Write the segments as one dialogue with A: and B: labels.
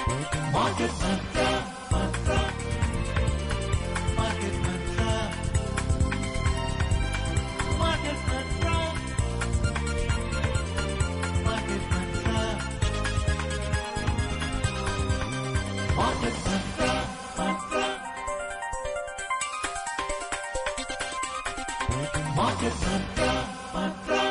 A: Market Mantra, Mantra, Market Mantra, Market Mantra, Market Mantra, Market Mantra, Mantra, Market Mantra, Mantra.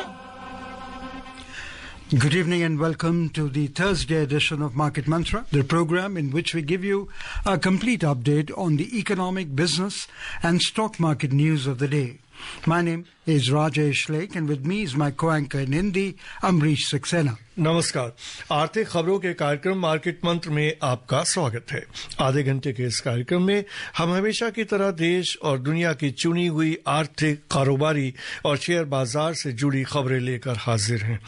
B: Good evening and welcome to the Thursday edition of Market Mantra, the program in which we give you a complete update on the economic, business and stock market news of the day. My name is Rajesh Lake and with me is my co-anchor in Hindi, Amrish Saxena.
C: नमस्कार। आर्थिक खबरों के कार्यक्रम market मंत्र में आपका स्वागत है। आधे घंटे के इस कार्यक्रम में हम हमेशा की तरह देश और दुनिया की चुनी हुई आर्थिक, कारोबारी और शेयर बाजार से जुड़ी खबरें लेकर हाजिर हैं।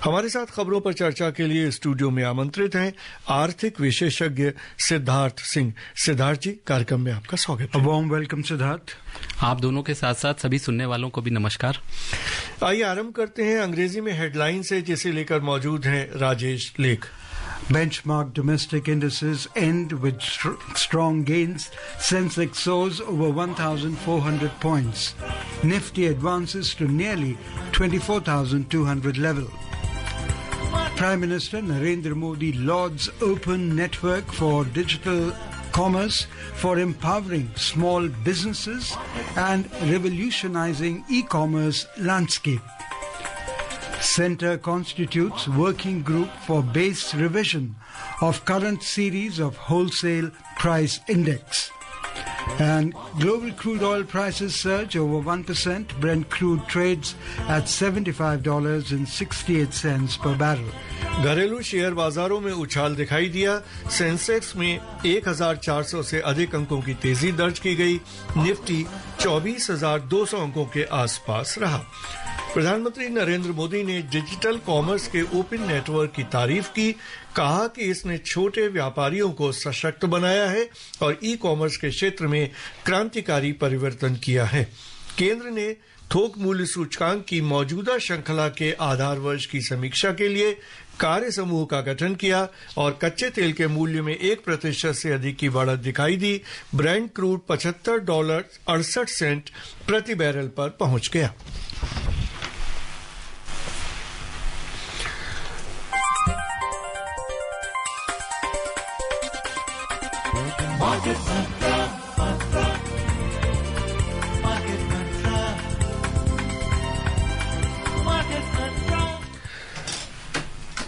C: हमारे साथ खबरों पर चर्चा के लिए स्टूडियो में आमंत्रित हैं आर्थिक विशेषज्ञ सिद्धार्थ सिंह। सिद्धार्थ जी, कार्यक्रम में आपका स्वागत है।
B: Warm welcome Siddharth.
D: आप दोनों के साथ साथ सभी सुनने वालों को भी नमस्कार।
C: आइए आरंभ करते हैं अंग्रेजी में हेडलाइन से, जिसे लेकर मौजूद हैं राजेश लेख।
B: Benchmark domestic indices end with strong gains. Sensex soars over 1,400 points. Nifty advances to nearly 24,200 level. Prime Minister Narendra Modi lauds Open Network for Digital Commerce for empowering small businesses and revolutionizing e-commerce landscape. Centre constitutes working group for base revision of current series of wholesale price index. And global crude oil prices surge over 1%. Brent crude trades at $75.68 per barrel.
C: घरेलू share बाजारों में उछाल दिखाई दिया। Sensex में 1,400 से अधिक अंकों की तेजी दर्ज की गई। निफ्टी 24,200 अंकों के आसपास रहा। प्रधानमंत्री नरेंद्र मोदी ने डिजिटल कॉमर्स के ओपन नेटवर्क की तारीफ की। कहा कि इसने छोटे व्यापारियों को सशक्त बनाया है और ई कॉमर्स के क्षेत्र में क्रांतिकारी परिवर्तन किया है। केंद्र ने थोक मूल्य सूचकांक की मौजूदा श्रृंखला के आधार वर्ष की समीक्षा के लिए कार्य समूह का गठन किया और कच्चे तेल के मूल्य में 1% से अधिक की बढ़त दिखाई दी। ब्रेंट क्रूड $75.68 प्रति बैरल पर पहुंच गया।
A: Market Mantra, Mantra, Market Mantra, Market Mantra.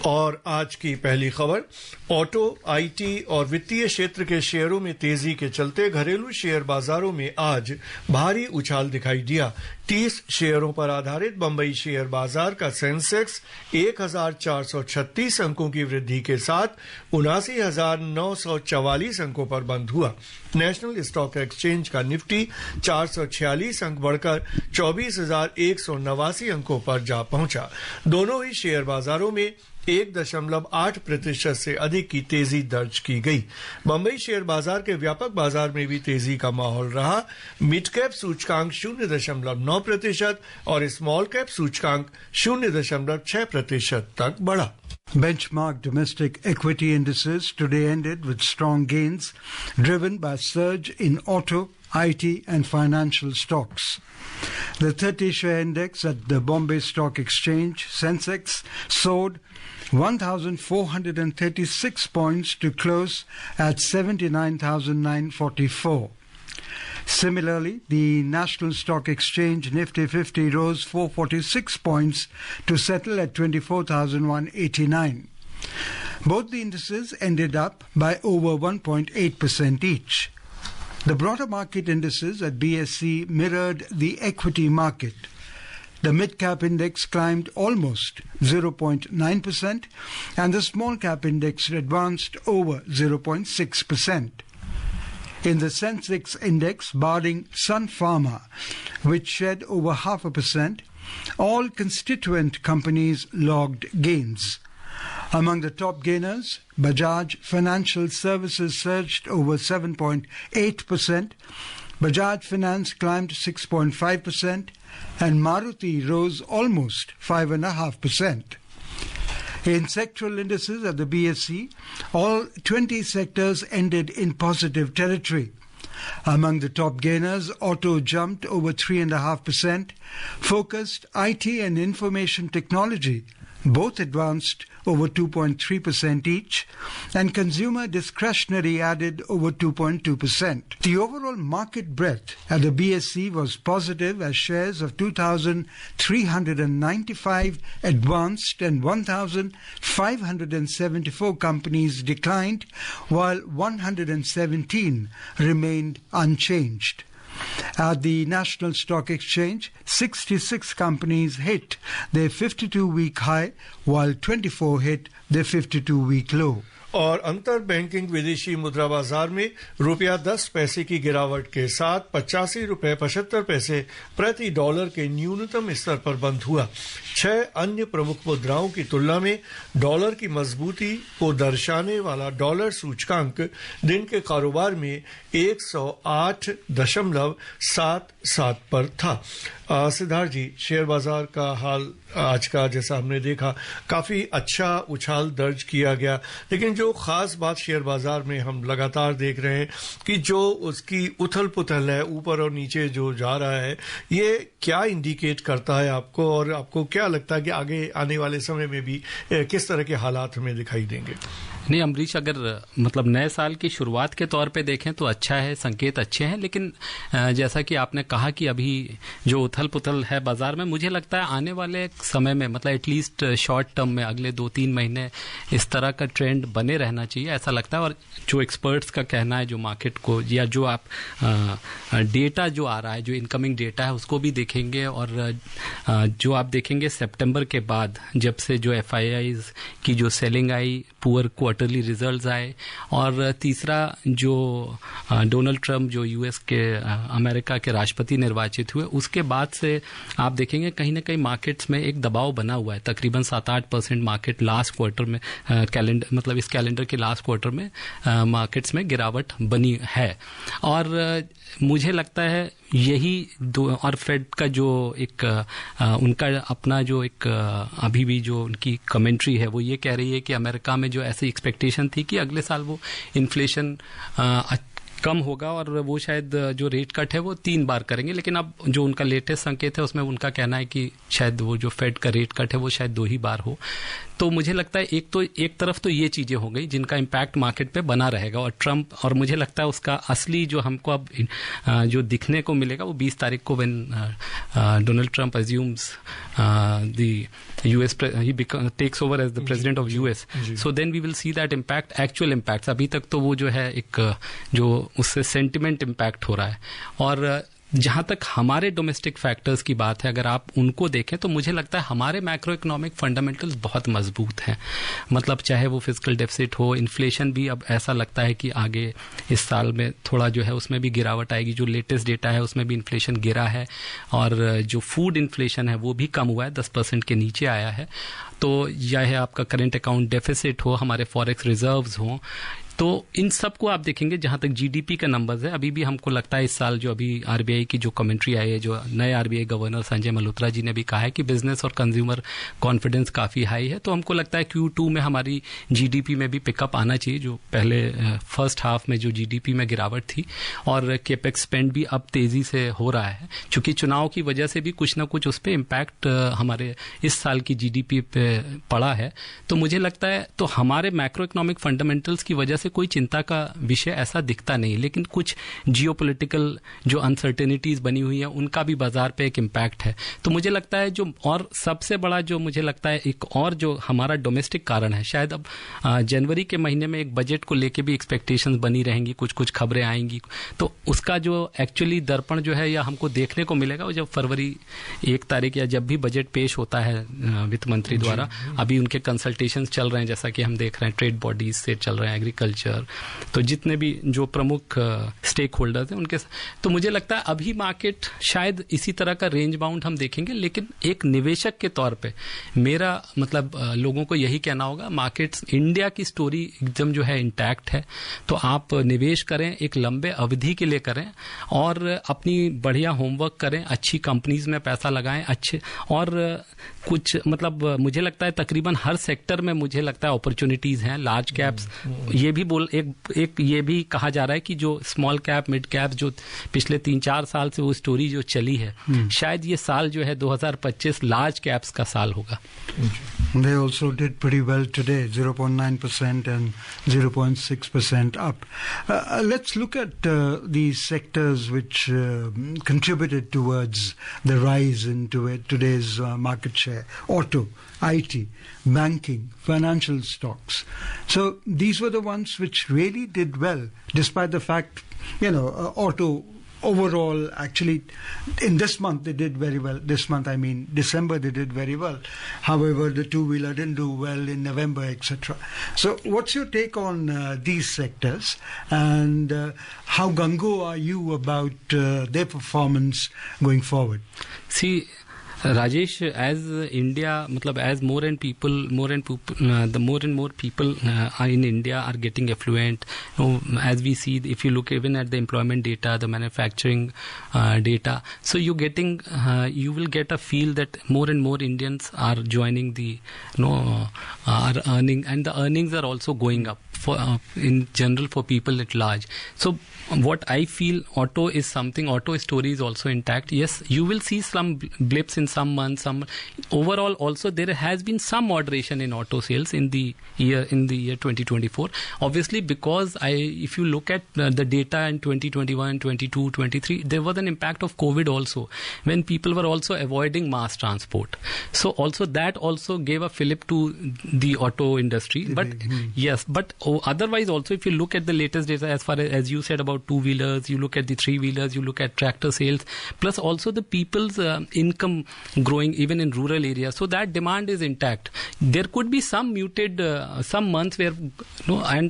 C: और आज की पहली खबर, ऑटो, आईटी और वित्तीय क्षेत्र के शेयरों में तेजी के चलते घरेलू शेयर बाजारों में आज भारी उछाल दिखाई दिया। 30 शेयरों पर आधारित बंबई शेयर बाजार का सेंसेक्स 1,436 अंकों की वृद्धि के साथ 79,944 अंकों पर बंद हुआ। नेशनल स्टॉक एक्सचेंज का निफ्टी 446 अंक बढ़कर 24,189 अंकों पर जा पहुंचा। दोनों ही शेयर बाजारों में 1.8% से अधिक की तेजी दर्ज की गई। बंबई शेयर बाजार के व्यापक बाजार में भी तेजी का माहौल रहा। मिड कैप सूचकांक 0.9% और स्मॉल कैप सूचकांक 0.6% तक बढ़ा।
B: Benchmark domestic equity indices today ended with strong gains driven by surge in auto, IT and financial stocks. The 30-share index at the Bombay Stock Exchange, Sensex, soared 1,436 points to close at 79,944. Similarly, the National Stock Exchange Nifty 50 rose 446 points to settle at 24,189. Both the indices ended up by over 1.8% each. The broader market indices at BSE mirrored the equity market. The mid-cap index climbed almost 0.9% and the small-cap index advanced over 0.6%. In the Sensex index, barring Sun Pharma, which shed over 0.5%, all constituent companies logged gains. Among the top gainers, Bajaj Financial Services surged over 7.8%, Bajaj Finance climbed 6.5%, and Maruti rose almost 5.5%. In sectoral indices at the BSE, all 20 sectors ended in positive territory. Among the top gainers, auto jumped over 3.5%, focused IT and information technology both advanced over 2.3% each, and consumer discretionary added over 2.2%. The overall market breadth at the BSE was positive as shares of 2,395 advanced and 1,574 companies declined, while 117 remained unchanged. At the National Stock Exchange, 66 companies hit their 52-week high, while 24 hit their 52-week low.
C: और अंतर banking विदेशी मुद्रा बाजार में रुपया 10 पैसे की गिरावट के साथ 85 रुपए 75 पैसे प्रति डॉलर के न्यूनतम स्तर पर बंद हुआ। 6 अन्य प्रमुख मुद्राओं की तुलना में डॉलर की मजबूती को दर्शाने वाला डॉलर सूचकांक दिन के कारोबार में 108.77 पर था। सिद्धार्थ जी, शेयर बाजार का हाल आज का जैसा हमने देखा काफी अच्छा उछाल दर्ज किया गया, लेकिन जो खास बात शेयर बाजार में हम लगातार देख रहे हैं कि जो उसकी उथल पुथल है, ऊपर और नीचे जो जा रहा है, ये क्या इंडिकेट करता है आपको, और आपको क्या लगता है कि आगे आने वाले समय में भी किस तरह के हालात हमें दिखाई देंगे?
D: नहीं अमरीश, अगर मतलब नए साल की शुरुआत के तौर पे देखें तो अच्छा है, संकेत अच्छे हैं, लेकिन जैसा कि आपने कहा कि अभी जो उथल पुथल है बाजार में, मुझे लगता है आने वाले समय में मतलब एटलीस्ट शॉर्ट टर्म में अगले 2-3 महीने इस तरह का ट्रेंड बने रहना चाहिए, ऐसा लगता है। और जो एक्सपर्ट्स का कहना है, जो मार्केट को या जो आप डेटा जो आ रहा है, जो इनकमिंग डेटा है उसको भी देखेंगे, और जो आप देखेंगे सितंबर के बाद जब से जो FIIs की जो सेलिंग आई, पुअर क्वार्टरली रिजल्ट्स आए, और तीसरा जो डोनाल्ड ट्रंप जो यूएस के अमेरिका के राष्ट्रपति निर्वाचित हुए, उसके बाद से आप देखेंगे कहीं ना कहीं मार्केट्स में एक दबाव बना हुआ है। तकरीबन 7-8% मार्केट लास्ट क्वार्टर में मतलब इस कैलेंडर के लास्ट क्वार्टर में मार्केट्स में गिरावट बनी है। और मुझे लगता है यही और फेड का जो एक उनका अपना जो एक अभी भी जो उनकी कमेंट्री है वो ये कह रही है कि अमेरिका में जो ऐसी एक्सपेक्टेशन थी कि अगले साल वो इन्फ्लेशन कम होगा और वो शायद जो रेट कट है वो 3 बार करेंगे, लेकिन अब जो उनका लेटेस्ट संकेत है उसमें उनका कहना है कि शायद वो जो फेड का रेट कट है वो शायद 2 ही बार हो। तो मुझे लगता है एक तरफ तो ये चीजें हो गई जिनका इम्पैक्ट मार्केट पे बना रहेगा, और ट्रंप, और मुझे लगता है उसका असली जो हमको अब जो दिखने को मिलेगा वो 20 तारीख को when Donald Trump assumes the US he takes over as the president of US, so then we will see that impact, actual impacts। अभी तक तो वो जो है एक जो उससे सेंटिमेंट इम्पैक्ट हो रहा है। और जहां तक हमारे डोमेस्टिक फैक्टर्स की बात है, अगर आप उनको देखें तो मुझे लगता है हमारे मैक्रो इकोनॉमिक फंडामेंटल्स बहुत मजबूत हैं। मतलब चाहे वो फिस्कल डेफिसिट हो, इन्फ्लेशन भी अब ऐसा लगता है कि आगे इस साल में थोड़ा जो है उसमें भी गिरावट आएगी। जो लेटेस्ट डेटा है उसमें भी इन्फ्लेशन गिरा है, और जो फूड इन्फ्लेशन है वो भी कम हुआ है, 10% के नीचे आया है। तो यह है आपका करेंट अकाउंट डेफिसिट हो, हमारे फॉरेक्स रिजर्व्स हों, तो इन सब को आप देखेंगे। जहां तक जीडीपी का नंबर्स है, अभी भी हमको लगता है इस साल जो अभी आरबीआई की जो कमेंट्री आई है, जो नए आरबीआई गवर्नर संजय मल्होत्रा जी ने भी कहा है कि बिजनेस और कंज्यूमर कॉन्फिडेंस काफी हाई है, तो हमको लगता है Q2 में हमारी जीडीपी में भी पिकअप आना चाहिए। जो पहले फर्स्ट हाफ में जो जीडीपी में गिरावट थी, और केपेक्स स्पेंड भी अब तेजी से हो रहा है, क्योंकि चुनाव की वजह से भी कुछ ना कुछ उस पर इम्पैक्ट हमारे इस साल की जीडीपी पे पड़ा है। तो मुझे लगता है तो हमारे मैक्रो इकोनॉमिक फंडामेंटल्स की वजह से कोई चिंता का विषय ऐसा दिखता नहीं, लेकिन कुछ जियोपॉलिटिकल जो अनसर्टेनिटीज बनी हुई है उनका भी बाजार पे एक इम्पैक्ट है। तो मुझे लगता है जो और सबसे बड़ा जो मुझे लगता है एक और जो हमारा डोमेस्टिक कारण है, शायद अब जनवरी के महीने में एक बजट को लेके भी एक्सपेक्टेशंस बनी रहेंगी, कुछ कुछ खबरें आएंगी, तो उसका जो एक्चुअली दर्पण जो है या हमको देखने को मिलेगा जब फरवरी 1 तारीख या जब भी बजट पेश होता है वित्त मंत्री द्वारा। अभी उनके कंसल्टेशंस चल रहे हैं, जैसा कि हम देख रहे हैं, ट्रेड बॉडीज से चल रहे हैं, एग्रीकल्चर एग्रीकल्चर, तो जितने भी जो प्रमुख स्टेक होल्डर्स हैं उनके, तो मुझे लगता है अभी मार्केट शायद इसी तरह का रेंज बाउंड हम देखेंगे। लेकिन एक निवेशक के तौर पे मेरा मतलब लोगों को यही कहना होगा, मार्केट्स इंडिया की स्टोरी एकदम जो है इंटैक्ट है, तो आप निवेश करें, एक लंबे अवधि के लिए करें और अपनी बढ़िया होमवर्क करें, अच्छी कंपनीज में पैसा लगाएं, अच्छे, और कुछ मतलब मुझे लगता है तकरीबन हर सेक्टर में मुझे लगता है अपॉर्चुनिटीज हैं। लार्ज कैप्स, ये भी एक ये भी कहा जा रहा है कि जो स्मॉल कैप मिड कैप जो पिछले 3-4 साल से वो स्टोरी जो चली है, शायद ये साल जो है 2025 लार्ज कैप्स का साल होगा।
B: They also did pretty well today, 0.9% and 0.6% up. Let's look at these sectors which contributed towards the rise into today's market share. Auto, IT, banking, financial stocks. So these were the ones which really did well, despite the fact, auto overall, actually, in this month they did very well. This month, I mean December, they did very well. However, the two-wheeler didn't do well in November, etc. So what's your take on these sectors, and how gungo are you about their performance going forward?
D: See, Rajesh, as India, as more and more people in India are getting affluent, as we see, if you look even at the employment data, the manufacturing data, so you will get a feel that more and more Indians are joining are earning, and the earnings are also going up for in general for people at large. So what I feel, auto story is also intact. Yes, you will see some blips in some months. Overall, also there has been some moderation in auto sales in the year 2024. Obviously, because if you look at the data in 2021, 22, 23, there was an impact of COVID also, when people were also avoiding mass transport. So also that also gave a fillip to the auto industry. But yes, but otherwise also, if you look at the latest data, as far as you said about two-wheelers, you look at the three-wheelers, you look at tractor sales, plus also the people's income growing even in rural areas. So that demand is intact. There could be some muted, some months where,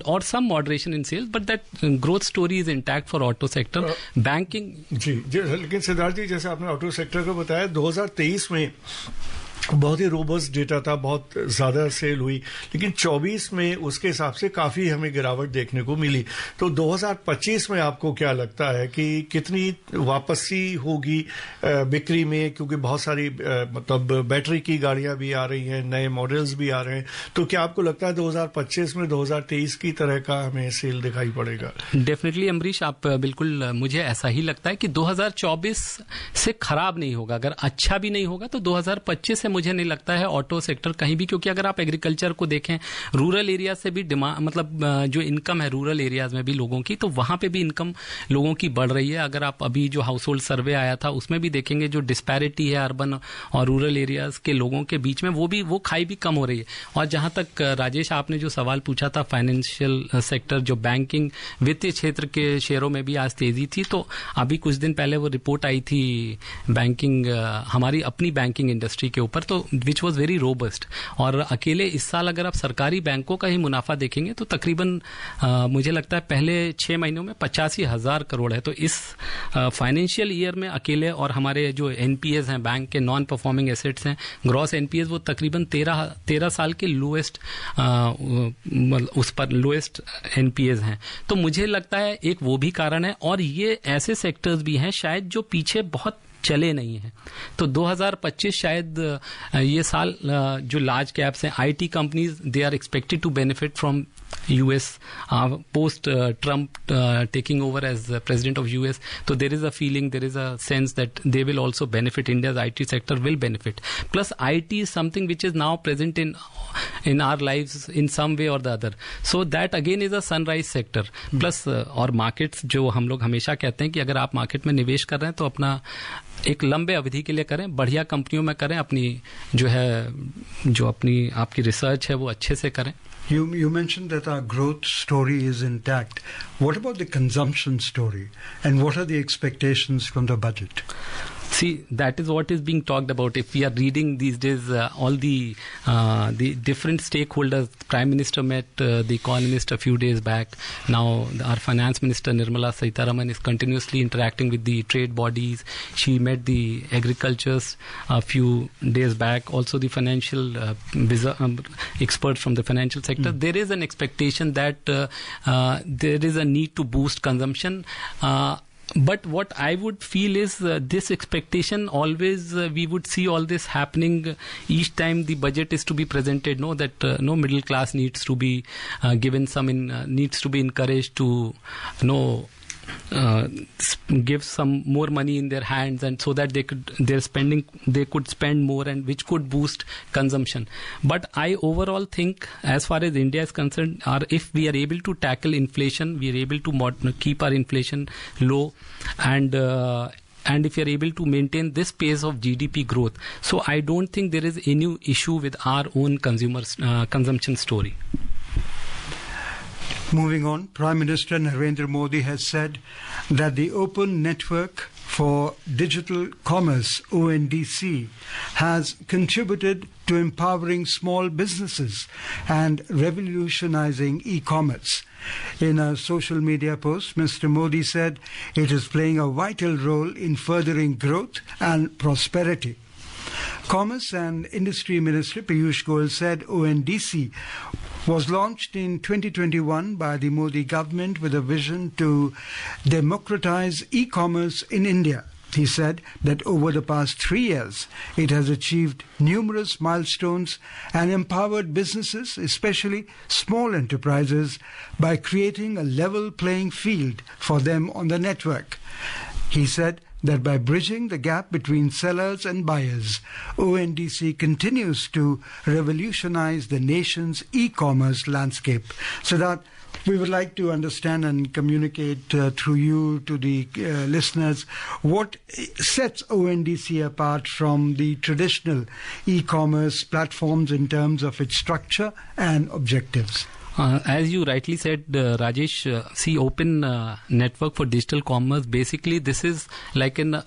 D: or some moderation in sales, but that growth story is intact for auto sector. Banking.
C: जी, लेकिन सिद्धार्थ जी, जैसे आपने auto sector को बताया, 2023 में बहुत ही robust data था, बहुत ज्यादा सेल हुई, लेकिन 24 में उसके हिसाब से काफी हमें गिरावट देखने को मिली। तो 2025 में आपको क्या लगता है कि कितनी वापसी होगी बिक्री में, क्योंकि बहुत सारी बैटरी की गाड़ियां भी आ रही हैं, नए मॉडल्स भी आ रहे हैं, तो क्या आपको लगता है 2025 में 2023 की तरह का हमें सेल दिखाई पड़ेगा?
D: डेफिनेटली अमरीश, आप बिल्कुल, मुझे ऐसा ही लगता है कि 2024 से खराब नहीं होगा। अगर अच्छा भी नहीं होगा तो 2025 से मुझे नहीं लगता है ऑटो सेक्टर कहीं भी, क्योंकि अगर आप एग्रीकल्चर को देखें, रूरल एरिया से भी डिमांड, जो इनकम है रूरल एरियाज में भी लोगों की, तो वहां पे भी इनकम लोगों की बढ़ रही है। अगर आप अभी जो हाउस होल्ड सर्वे आया था उसमें भी देखेंगे, जो डिस्पैरिटी है अर्बन और रूरल एरियाज के लोगों के बीच में, वो खाई भी कम हो रही है। और जहां तक राजेश आपने जो सवाल पूछा था, फाइनेंशियल सेक्टर, जो बैंकिंग वित्तीय क्षेत्र के शेयरों में भी आज तेजी थी, तो अभी कुछ दिन पहले वो रिपोर्ट आई थी बैंकिंग, हमारी अपनी बैंकिंग इंडस्ट्री के ऊपर, तो विच वॉज वेरी रोबस्ट। और अकेले इस साल अगर आप सरकारी बैंकों का ही मुनाफा देखेंगे तो तकरीबन मुझे लगता है पहले 6 महीनों में 85,000 करोड़ है। तो इस फाइनेंशियल ईयर में अकेले, और हमारे जो एनपीएस हैं, बैंक के नॉन परफॉर्मिंग एसेट्स हैं, ग्रॉस एनपीएस, वो तकरीबन 13 साल के लोएस्ट, उस पर लोएस्ट एनपीएस हैं। तो मुझे लगता है एक वो भी कारण है, और ये ऐसे सेक्टर्स भी हैं शायद जो पीछे बहुत चले नहीं हैं। तो 2025 शायद ये साल जो लार्ज कैप्स हैं, IT companies, they are expected to benefit from US post Trump taking over as president of US. So there is a feeling, there is a sense that they will also benefit. India's IT sector will benefit. Plus IT is something which is now present in our lives in some way or the other. So that again is a sunrise sector. Plus और markets, जो हम लोग हमेशा कहते हैं कि अगर आप मार्केट में निवेश कर रहे हैं तो अपना एक लंबे अवधि के लिए करें, बढ़िया कंपनियों में करें, अपनी जो अपनी आपकी रिसर्च है वो अच्छे से करें।
B: You mentioned that our growth story is intact. What about the consumption story, and what are the expectations from the budget?
D: See, that is what is being talked about. If we are reading these days, all the different stakeholders, Prime Minister met the Economist a few days back. Now, our Finance Minister Nirmala Sitharaman is continuously interacting with the trade bodies. She met the agriculturists a few days back. Also, the financial experts from the financial sector. There is an expectation that there is a need to boost consumption. But what I would feel is this expectation always we would see all this happening each time the budget is to be presented. No, that no middle class needs to be given some needs to be encouraged to give some more money in their hands, and so that they could spend more, and which could boost consumption. But I overall think, as far as India is concerned, if we are able to tackle inflation, we are able to keep our inflation low, and if you are able to maintain this pace of GDP growth, so I don't think there is any issue with our own consumption story.
B: Moving on, Prime Minister Narendra Modi has said that the Open Network for Digital Commerce, ONDC, has contributed to empowering small businesses and revolutionizing e-commerce. In a social media post, Mr. Modi said it is playing a vital role in furthering growth and prosperity. Commerce and Industry Minister Piyush Goyal said ONDC was launched in 2021 by the Modi government with a vision to democratize e-commerce in India. He said that over the past 3 years, it has achieved numerous milestones and empowered businesses, especially small enterprises, by creating a level playing field for them on the network. He said that by bridging the gap between sellers and buyers, ONDC continues to revolutionize the nation's e-commerce landscape. So that we would like to understand and communicate through you to the listeners what sets ONDC apart from the traditional e-commerce platforms in terms of its structure and objectives.
D: As you rightly said, Rajesh, see, Open Network for Digital Commerce, basically this is like an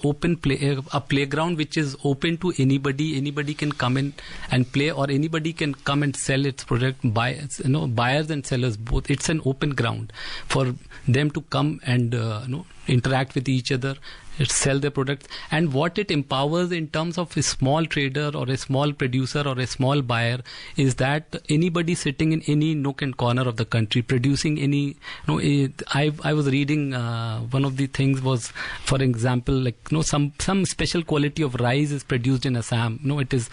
D: open a playground which is open to anybody. Anybody can come in and play, or anybody can come and sell its product. Buyers and sellers both. It's an open ground for them to come and interact with each other, sell their products. And what it empowers in terms of a small trader or a small producer or a small buyer is that anybody sitting in any nook and corner of the country producing any, I was reading one of the things was, for example, some special quality of rice is produced in Assam. It is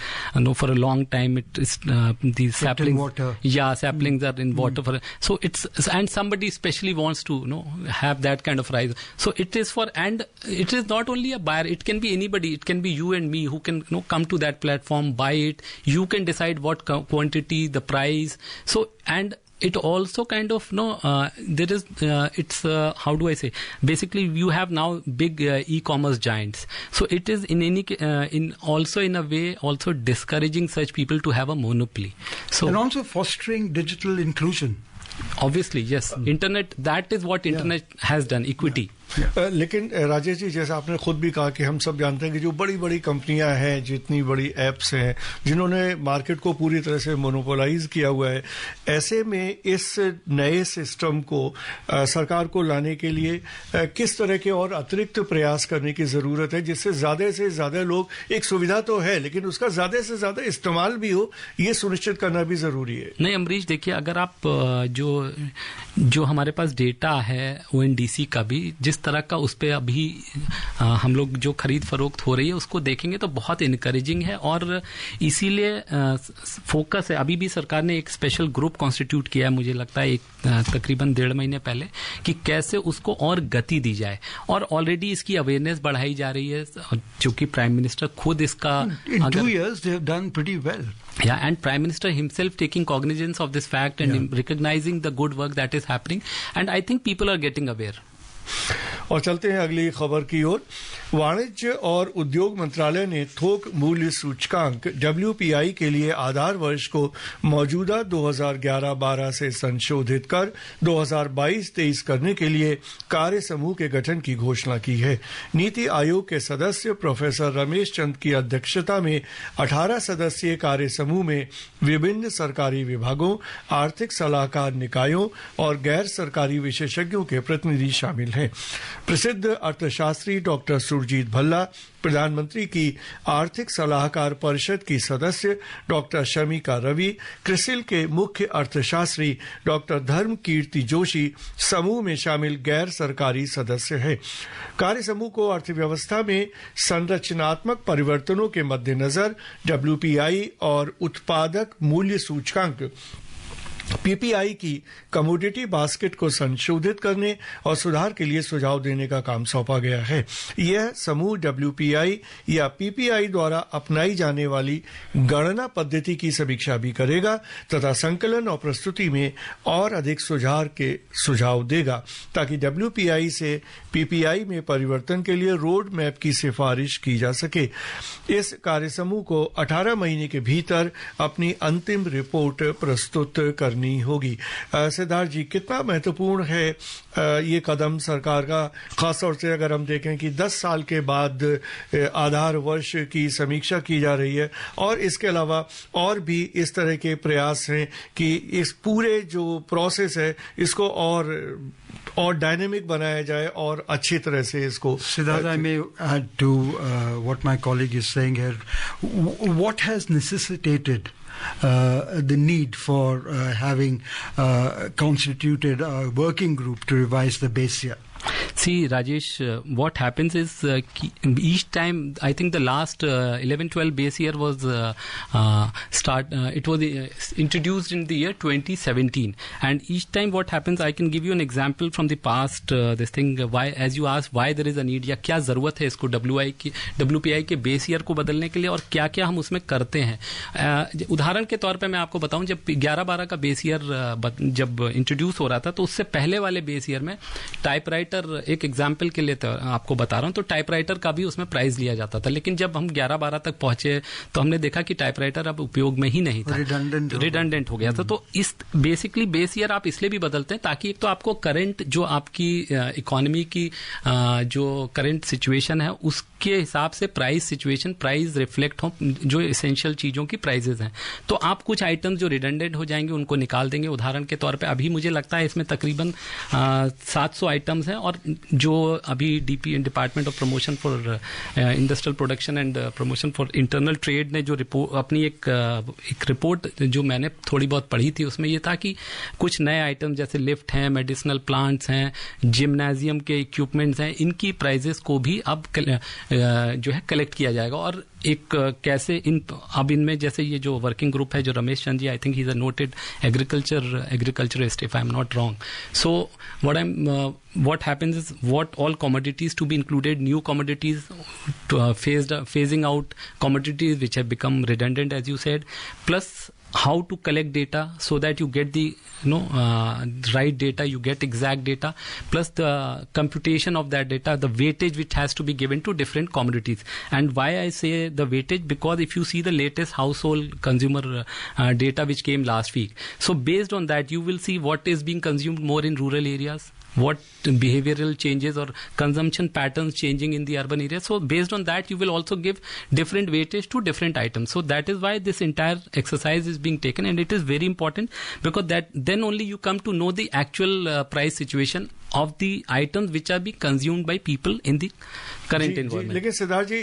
D: for a long time it is the saplings,
B: water.
D: Yeah, saplings are in water so it's, and somebody especially wants to have that kind of rice. So it is and it is not only a buyer, it can be anybody, it can be you and me who can come to that platform, buy it. You can decide what quantity, the price. So, and it also kind of there is it's how do I say, basically you have now big e-commerce giants, so it is in a way also discouraging such people to have a monopoly, so
B: and also fostering digital inclusion.
D: Obviously, yes, internet, that is what internet has done, equity.
C: लेकिन राजेश जी, जैसा आपने खुद भी कहा कि हम सब जानते हैं कि जो बड़ी बड़ी कंपनियां हैं, जितनी बड़ी एप्स हैं, जिन्होंने मार्केट को पूरी तरह से मोनोपोलाइज किया हुआ है, ऐसे में इस नए सिस्टम को सरकार को लाने के लिए किस तरह के और अतिरिक्त प्रयास करने की जरूरत है, जिससे ज्यादा से ज्यादा लोग, एक सुविधा तो है लेकिन उसका ज्यादा से ज्यादा इस्तेमाल भी हो, ये सुनिश्चित करना भी जरूरी है?
D: नहीं अमरीश, देखिए, अगर आप जो हमारे पास डेटा है ONDC का भी, जिस तरह का उस पे अभी हम लोग जो खरीद फरोख्त हो रही है उसको देखेंगे तो बहुत इनकरेजिंग है, और इसीलिए फोकस है। अभी भी सरकार ने एक स्पेशल ग्रुप कॉन्स्टिट्यूट किया है, मुझे लगता है तकरीबन 1.5 महीने पहले, कि कैसे उसको और गति दी जाए, और ऑलरेडी इसकी अवेयरनेस बढ़ाई जा रही है, जो कि प्राइम मिनिस्टर खुद इसका
B: In 2 years they have done pretty well.
D: Yeah, and Prime Minister himself taking cognizance of this fact and recognizing the good work that is happening, and I think people are getting aware.
C: और चलते हैं अगली खबर की ओर। वाणिज्य और उद्योग मंत्रालय ने थोक मूल्य सूचकांक WPI के लिए आधार वर्ष को मौजूदा 2011-12 से संशोधित कर 2022-23 करने के लिए कार्य समूह के गठन की घोषणा की है। नीति आयोग के सदस्य प्रोफेसर रमेश चंद की अध्यक्षता में 18 सदस्यीय कार्य समूह में विभिन्न सरकारी विभागों, आर्थिक सलाहकार निकायों और गैर सरकारी विशेषज्ञों के प्रतिनिधि शामिल हैं। प्रसिद्ध अर्थशास्त्री डॉक्टर सुरजीत भल्ला, प्रधानमंत्री की आर्थिक सलाहकार परिषद की सदस्य डॉक्टर शमिका रवि, क्रिसिल के मुख्य अर्थशास्त्री डॉक्टर धर्म कीर्ति जोशी समूह में शामिल गैर सरकारी सदस्य हैं। कार्य समूह को अर्थव्यवस्था में संरचनात्मक परिवर्तनों के मद्देनजर WPI और उत्पादक मूल्य सूचकांक PPI की कमोडिटी बास्केट को संशोधित करने और सुधार के लिए सुझाव देने का काम सौंपा गया है। यह समूह WPI या PPI द्वारा अपनाई जाने वाली गणना पद्धति की समीक्षा भी करेगा तथा संकलन और प्रस्तुति में और अधिक सुधार के सुझाव देगा ताकि WPI से PPI में परिवर्तन के लिए रोड मैप की सिफारिश की जा सके। इस कार्य समूह को 18 महीने के भीतर अपनी अंतिम रिपोर्ट प्रस्तुत करनी होगी। सिद्धार्थ जी, कितना महत्वपूर्ण है ये कदम सरकार का, खासतौर से अगर हम देखें कि 10 साल के बाद आधार वर्ष की समीक्षा की जा रही है और इसके अलावा और भी इस तरह के प्रयास हैं कि इस पूरे जो प्रोसेस है इसको और डायनेमिक बनाया जाए और अच्छी तरह से इसको।
B: Siddharth, I may add to what my colleague is saying here. What has necessitated the need for having constituted a working group to revise the base year?
D: See, Rajesh, what happens is each time, I think the last 11-12 base year was it was introduced in the year 2017, and each time what happens, I can give you an example from the past. This thing, why, as you asked, why there is a need या क्या जरूरत है इसको WPI के base year को बदलने के लिए और क्या क्या हम उसमें करते हैं। उदाहरण के तौर पे मैं आपको बताऊं, जब 11-12 का बेस ईयर जब इंट्रोड्यूस हो रहा था तो उससे पहले वाले बेस ईयर में टाइपराइटर, एक एग्जाम्पल के लिए तो आपको बता रहा हूं, तो टाइपराइटर का भी उसमें प्राइस लिया जाता था, लेकिन जब हम 11-12 तक पहुंचे तो हमने देखा कि टाइपराइटर अब उपयोग में ही नहीं था, रिडंडेंट हो गया था। तो इस बेसिकली बेस ईयर आप इसलिए भी बदलते हैं ताकि एक तो आपको करंट जो आपकी इकोनॉमी की जो करंट सिचुएशन है उसके हिसाब से प्राइस रिफ्लेक्ट हो, जो एसेंशियल चीजों की प्राइजेस हैं। तो आप कुछ आइटम्स जो रिडंडेंट हो जाएंगे उनको निकाल देंगे। उदाहरण के तौर पे अभी मुझे लगता है इसमें तकरीबन 700 आइटम्स हैं, और जो अभी department of promotion for industrial production and promotion for internal trade ने जो अपनी एक रिपोर्ट जो मैंने थोड़ी बहुत पढ़ी थी, उसमें ये था कि कुछ नए आइटम जैसे लिफ्ट हैं, मेडिसिनल प्लांट्स हैं, जिम्नाजियम के इक्विपमेंट्स हैं, इनकी प्राइजेस को भी अब जो है कलेक्ट किया जाएगा। और एक कैसे अब इनमें जैसे ये जो वर्किंग ग्रुप है जो Ramesh Chand ji, I think he is a noted agriculturist if I am not wrong. So what happens is what all commodities to be included, new commodities, phasing out commodities which have become redundant as you said, plus how to collect data so that you get the right data, you get exact data, plus the computation of that data, the weightage which has to be given to different commodities. And why I say the weightage, because if you see the latest household consumer data which came last week, so based on that you will see what is being consumed more in rural areas, what behavioral changes or consumption patterns changing in the urban areas. So based on that you will also give different weightage to different items. So that is why this entire exercise is being taken, and it is very important because that then only you come to know the actual price situation of the items which are being consumed by people in the current environment.
C: लेकिन सिद्धार्थ जी,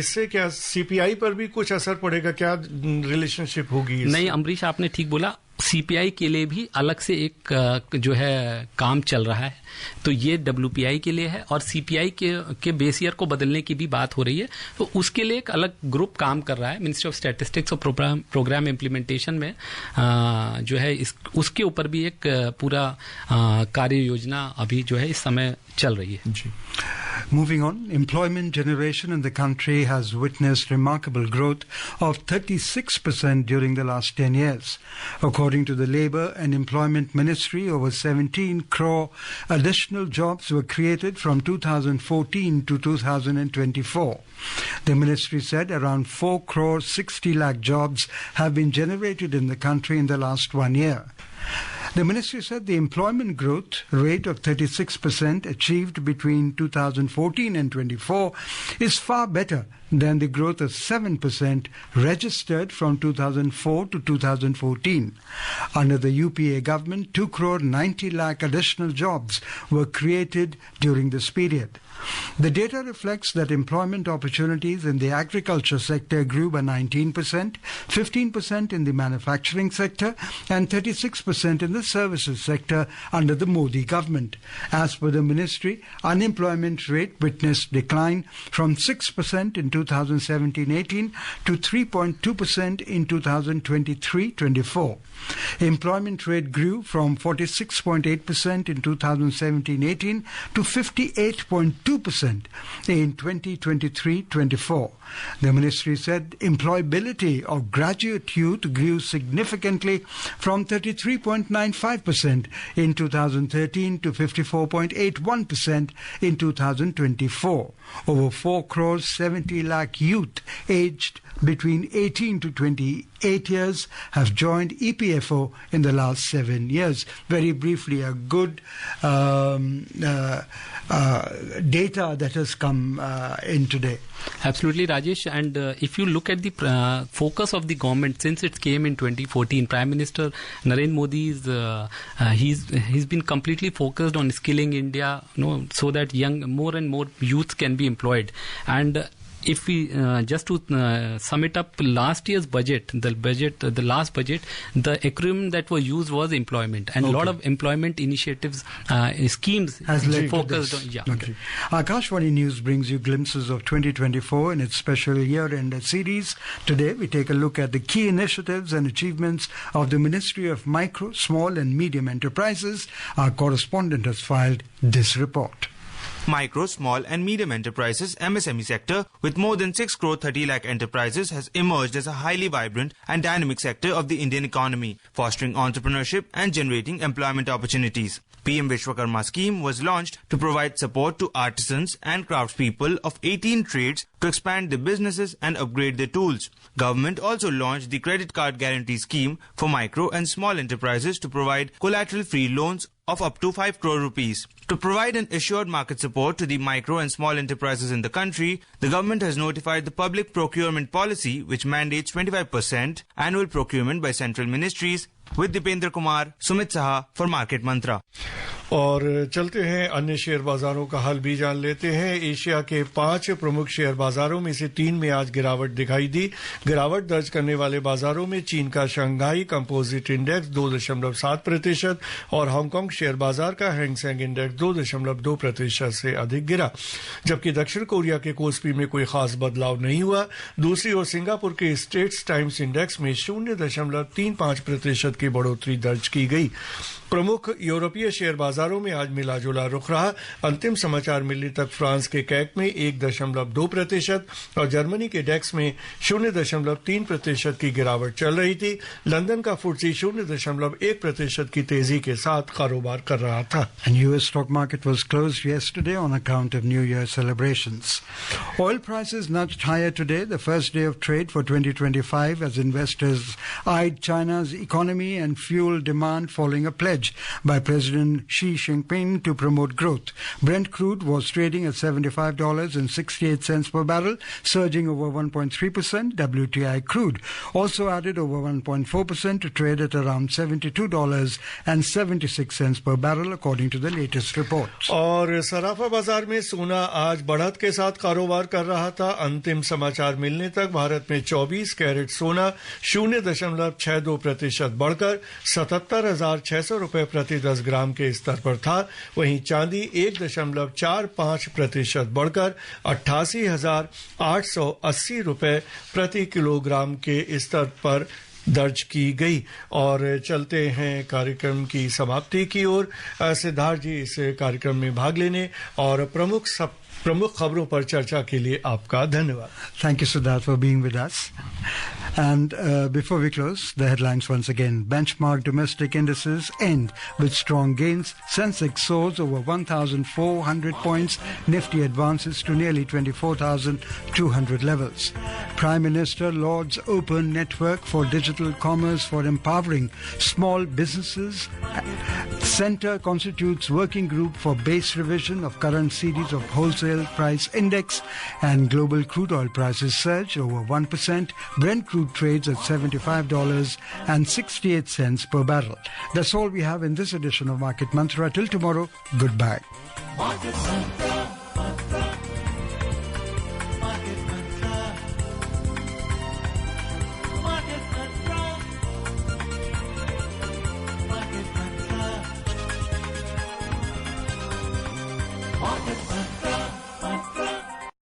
C: इससे क्या CPI पर भी कुछ असर पड़ेगा, क्या relationship होगी?
D: नहीं अमरीश, आपने ठीक बोला, CPI के लिए भी अलग से एक जो है काम चल रहा है, तो ये WPI के लिए है, और CPI के बेस ईयर को बदलने की भी बात हो रही है, तो उसके लिए एक अलग ग्रुप काम कर रहा है। मिनिस्ट्री ऑफ स्टैटिस्टिक्स और प्रोग्राम इम्प्लीमेंटेशन में जो है उसके ऊपर भी एक पूरा कार्य योजना अभी जो है इस समय चल रही है।
C: जी
B: Moving on, employment generation in the country has witnessed remarkable growth of 36% during the last 10 years. According to the Labour and Employment Ministry, over 17 crore additional jobs were created from 2014 to 2024. The ministry said around 4 crore 60 lakh jobs have been generated in the country in the last 1 year. The ministry said the employment growth rate of 36% achieved between 2014 and 24 is far better than the growth of 7% registered from 2004 to 2014. Under the UPA government, 2 crore 90 lakh additional jobs were created during this period. The data reflects that employment opportunities in the agriculture sector grew by 19%, 15% in the manufacturing sector, and 36% in the services sector under the Modi government. As per the ministry, unemployment rate witnessed decline from 6% in 2017-18 to 3.2% in 2023-24. Employment rate grew from 46.8% in 2017-18 to 58.2% in 2023-24. The ministry said employability of graduate youth grew significantly from 33.95% in 2013 to 54.81% in 2024. Over 4 crore 70 lakh youth aged between 18 to 28 years have joined EPFO in the last 7 years. Very briefly, a good data that has come in today.
D: Absolutely, Rajesh. And if you look at the focus of the government since it came in 2014, Prime Minister Narendra Modi is he's been completely focused on skilling India, so that more and more youth can be employed. And if we just to sum it up, last year's budget, the last budget, the acronym that was used was employment, and a lot of employment initiatives, schemes
B: has led
D: focused
B: to
D: on.
B: this.
D: Yeah.
B: Okay. Akashvani News brings you glimpses of 2024 in its special year-end series. Today, we take a look at the key initiatives and achievements of the Ministry of Micro, Small and Medium Enterprises. Our correspondent has filed this report.
E: Micro, small and medium enterprises MSME sector with more than 6 crore 30 lakh enterprises has emerged as a highly vibrant and dynamic sector of the Indian economy, fostering entrepreneurship and generating employment opportunities. PM Vishwakarma scheme was launched to provide support to artisans and craftspeople of 18 trades to expand their businesses and upgrade their tools. Government also launched the credit card guarantee scheme for micro and small enterprises to provide collateral-free loans of up to 5 crore rupees. To provide an assured market support to the micro and small enterprises in the country, the government has notified the public procurement policy which mandates 25% annual procurement by central ministries. With Dipendra Kumar, Sumit Saha for Market Mantra.
C: और चलते हैं अन्य share बाजारों का हाल भी जान लेते हैं। एशिया के 5 प्रमुख शेयर बाजारों में से 3 में आज गिरावट दिखाई दी। गिरावट दर्ज करने वाले बाजारों में चीन का शंघाई कंपोजिट इंडेक्स 2.7% और हांगकांग शेयर बाजार का हैंगसेंग इंडेक्स 2.2% से अधिक गिरा, जबकि दक्षिण कोरिया के कोस्पी में कोई खास बदलाव नहीं हुआ। दूसरी ओर सिंगापुर के स्टेट्स टाइम्स इंडेक्स में 0.35% की बढ़ोतरी दर्ज की गई। प्रमुख यूरोपीय शेयर बाजारों में आज मिला जुला रुख रहा। अंतिम समाचार मिलने तक फ्रांस के कैक में 1.2% और जर्मनी के डेक्स में 0.3% की गिरावट चल रही थी। लंदन का फुट्सी 0.1% की तेजी के साथ कारोबार कर रहा था।
B: And US stock market was closed yesterday on account of New Year celebrations. Oil prices nudged higher today, the first day of trade for 2025, as investors eyed China's economy and fuel demand following a pledge by President Xi Jinping to promote growth. Brent crude was trading at $75.68 per barrel, surging over 1.3%. WTI crude also added over 1.4% to trade at around $72.76 per barrel, according to the latest reports.
C: और सराफा बाजार में सोना आज बढ़त के साथ कारोबार कर रहा था। अंतिम समाचार मिलने तक भारत में 24 कैरेट सोना 0.62% बढ़कर 77,600 रुपए प्रति 10 ग्राम के स्तर पर था। वहीं चांदी 1.45% बढ़कर 88,880 रुपए प्रति किलोग्राम के स्तर पर दर्ज की गई। और चलते हैं कार्यक्रम की समाप्ति की ओर। सिद्धार्थ जी इस कार्यक्रम में भाग लेने और प्रमुख प्रमुख खबरों पर चर्चा के लिए आपका धन्यवाद।
B: Thank you, Siddharth, for being with us. And before we close, the headlines once again. Benchmark domestic indices end with strong gains. Sensex soars over 1,400 points. Nifty advances to nearly 24,200 levels. Prime Minister Lord's open network for digital commerce for empowering small businesses. Centre constitutes working group for base revision of current series of wholesale price index, and global crude oil prices surge over 1%. Brent crude trades at $75.68 per barrel. That's all we have in this edition of Market Mantra. Till tomorrow, goodbye.
A: Market Mantra.